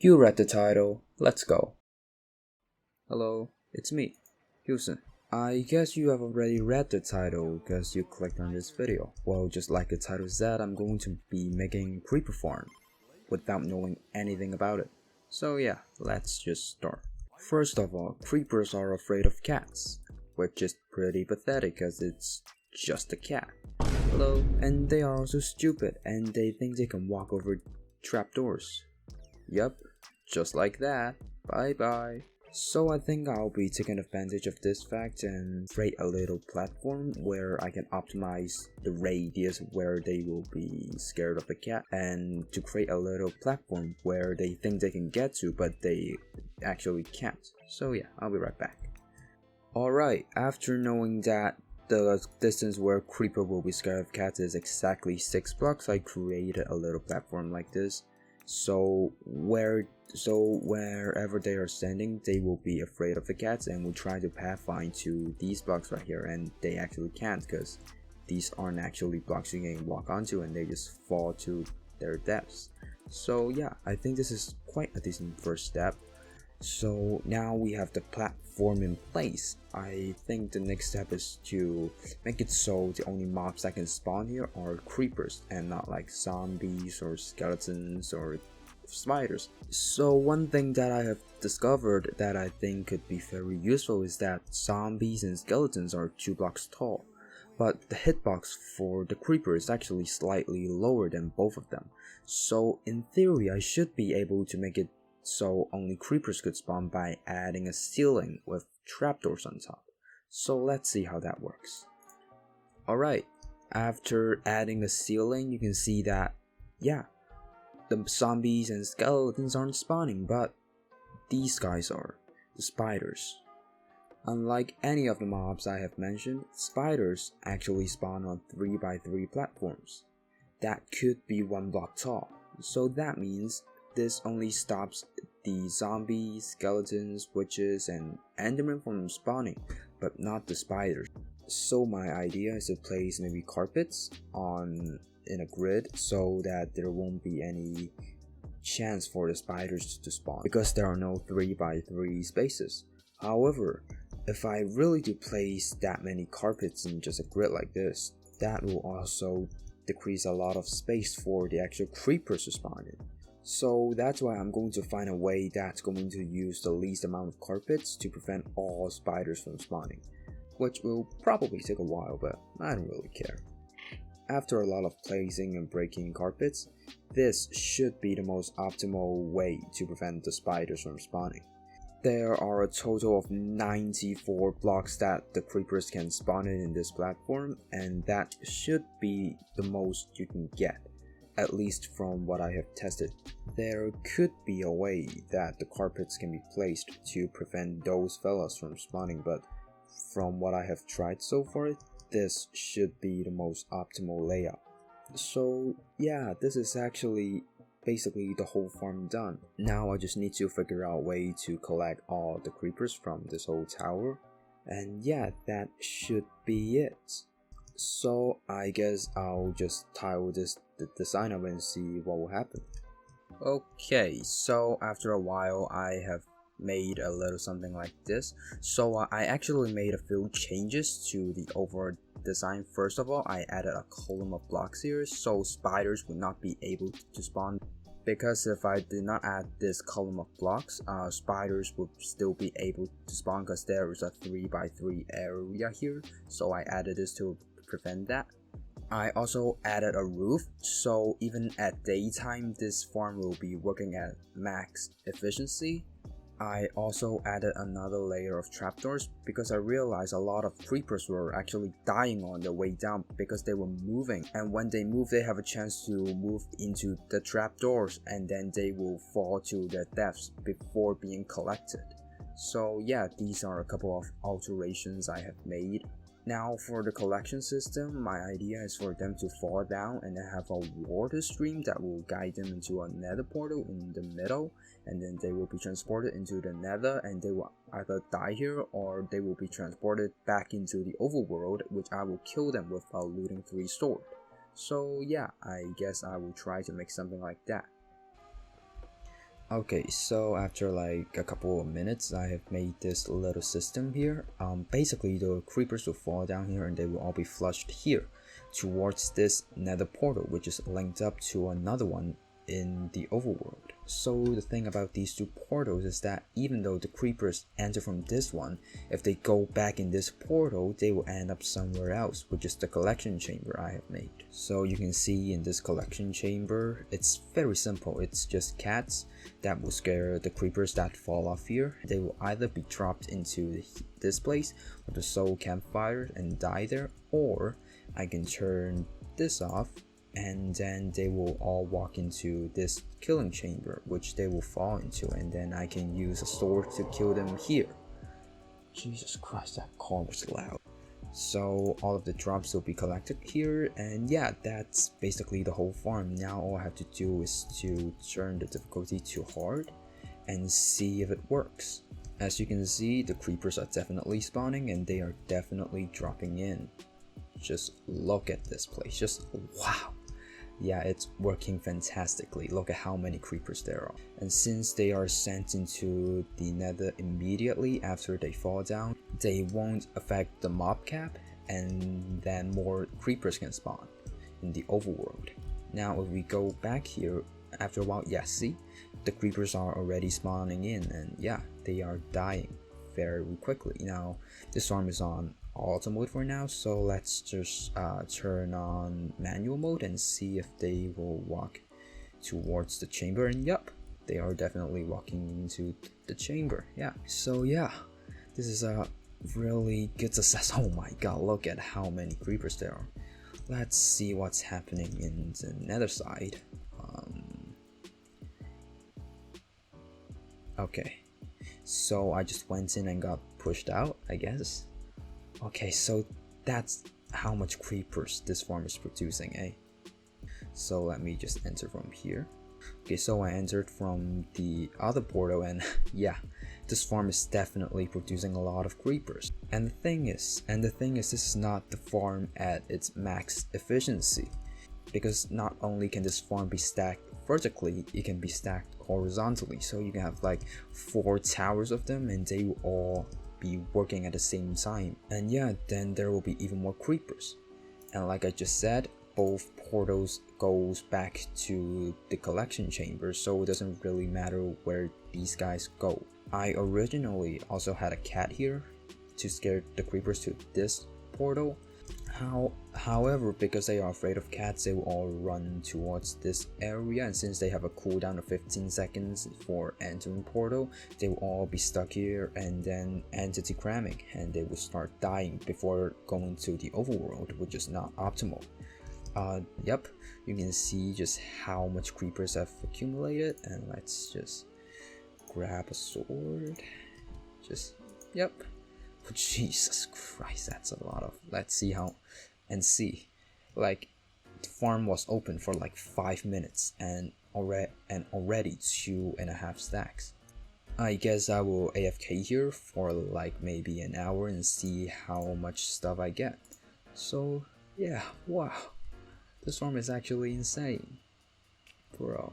You read the title, let's go. Hello, it's me, Houston. I guess you have already read the title because you clicked on this video. Well, just like the title said, I'm going to be making creeper farm without knowing anything about it. So yeah, let's just start. First of all, creepers are afraid of cats, which is pretty pathetic because it's just a cat. Hello, and they are also stupid and they think they can walk over trapdoors. Yup, just like that. Bye bye. So I think I'll be taking advantage of this fact and create a little platform where I can optimize the radius where they will be scared of the cat, and to create a little platform where they think they can get to but they actually can't. So yeah, I'll be right back. Alright, after knowing that the distance where creeper will be scared of cats is exactly 6 blocks, I created a little platform like this. So wherever they are standing, they will be afraid of the cats, and we'll try to pathfind to these blocks right here, and they actually can't because these aren't actually blocks you can walk onto and they just fall to their deaths. So yeah, I think this is quite a decent first step. So now we have the platform in place. I think the next step is to make it so the only mobs that can spawn here are creepers and not like zombies or skeletons or spiders. So one thing that I have discovered that I think could be very useful is that zombies and skeletons are 2 blocks tall, but the hitbox for the creeper is actually slightly lower than both of them. So in theory I should be able to make it so only creepers could spawn by adding a ceiling with trapdoors on top. So let's see how that works. Alright, after adding a ceiling you can see that, yeah, the zombies and skeletons aren't spawning, but these guys are, the spiders. Unlike any of the mobs I have mentioned, spiders actually spawn on 3x3 platforms. That could be 1 block tall, so that means this only stops the zombies, skeletons, witches, and endermen from spawning, but not the spiders. So my idea is to place maybe carpets in a grid so that there won't be any chance for the spiders to spawn because there are no 3x3 spaces. However, if I really do place that many carpets in just a grid like this, that will also decrease a lot of space for the actual creepers to spawn in. So that's why I'm going to find a way that's going to use the least amount of carpets to prevent all spiders from spawning, which will probably take a while, but I don't really care. After a lot of placing and breaking carpets, this should be the most optimal way to prevent the spiders from spawning. There are a total of 94 blocks that the creepers can spawn in this platform, and that should be the most you can get, at least from what I have tested. There could be a way that the carpets can be placed to prevent those fellas from spawning, but from what I have tried so far, this should be the most optimal layout. So yeah, this is actually basically the whole farm done. Now I just need to figure out a way to collect all the creepers from this whole tower, and yeah, that should be it. So I guess I'll just tile the design up and see what will happen. Okay, so after a while I have made a little something like this. So I actually made a few changes to the overall design. First of all, I added a column of blocks here so spiders would not be able to spawn, because if I did not add this column of blocks, spiders would still be able to spawn because there is a 3x3 area here, so I added this to prevent that. I also added a roof, so even at daytime this farm will be working at max efficiency. I also added another layer of trapdoors because I realized a lot of creepers were actually dying on their way down because they were moving, and when they move they have a chance to move into the trapdoors and then they will fall to their deaths before being collected. So yeah, these are a couple of alterations I have made. Now for the collection system, my idea is for them to fall down and then have a water stream that will guide them into a nether portal in the middle, and then they will be transported into the nether and they will either die here or they will be transported back into the overworld, which I will kill them with a looting 3 sword. So yeah, I guess I will try to make something like that. Okay, so after like a couple of minutes, I have made this little system here. Basically the creepers will fall down here and they will all be flushed here towards this nether portal, which is linked up to another one in the overworld. So the thing about these two portals is that even though the creepers enter from this one, if they go back in this portal, they will end up somewhere else, which is the collection chamber I have made. So you can see in this collection chamber, it's very simple. It's just cats that will scare the creepers that fall off here. They will either be dropped into this place or the soul campfire and die there, or I can turn this off and then they will all walk into this killing chamber, which they will fall into, and then I can use a sword to kill them here. Jesus Christ, that car was loud. So all of the drops will be collected here, and yeah, that's basically the whole farm. Now all I have to do is to turn the difficulty to hard and see if it works. As you can see, the creepers are definitely spawning and they are definitely dropping in. Just look at this place, just wow. Yeah, it's working fantastically. Look at how many creepers there are. And since they are sent into the nether immediately after they fall down, they won't affect the mob cap, and then more creepers can spawn in the overworld. Now if we go back here, after a while, yeah, see? The creepers are already spawning in, and yeah, they are dying very quickly. Now, this farm is on auto mode for now, so let's just turn on manual mode and see if they will walk towards the chamber. And yep, they are definitely walking into the chamber. Yeah, so yeah, this is a really good success. Oh my god, look at how many creepers there are. Let's see what's happening in the nether side. Okay, so I just went in and got pushed out, I guess. Okay, so that's how much creepers this farm is producing, eh? So let me just enter from here. Okay, so I entered from the other portal, and yeah, this farm is definitely producing a lot of creepers. And the thing is, this is not the farm at its max efficiency, because not only can this farm be stacked vertically, it can be stacked horizontally. So you can have like 4 towers of them, and they will all be working at the same time. And yeah, then there will be even more creepers. And like I just said, both portals goes back to the collection chamber, so it doesn't really matter where these guys go. I originally also had a cat here to scare the creepers to this portal. However, because they are afraid of cats, they will all run towards this area, and since they have a cooldown of 15 seconds for entering portal, they will all be stuck here and then entity cramming, and they will start dying before going to the overworld, which is not optimal. Yep, you can see just how much creepers have accumulated, and let's just grab a sword. Just, yep. Oh, Jesus Christ, that's a lot of. Let's see how, and see, like, the farm was open for like 5 minutes and already 2.5 stacks. I guess I will AFK here for like maybe an hour and see how much stuff I get. So yeah, wow, this farm is actually insane, bro.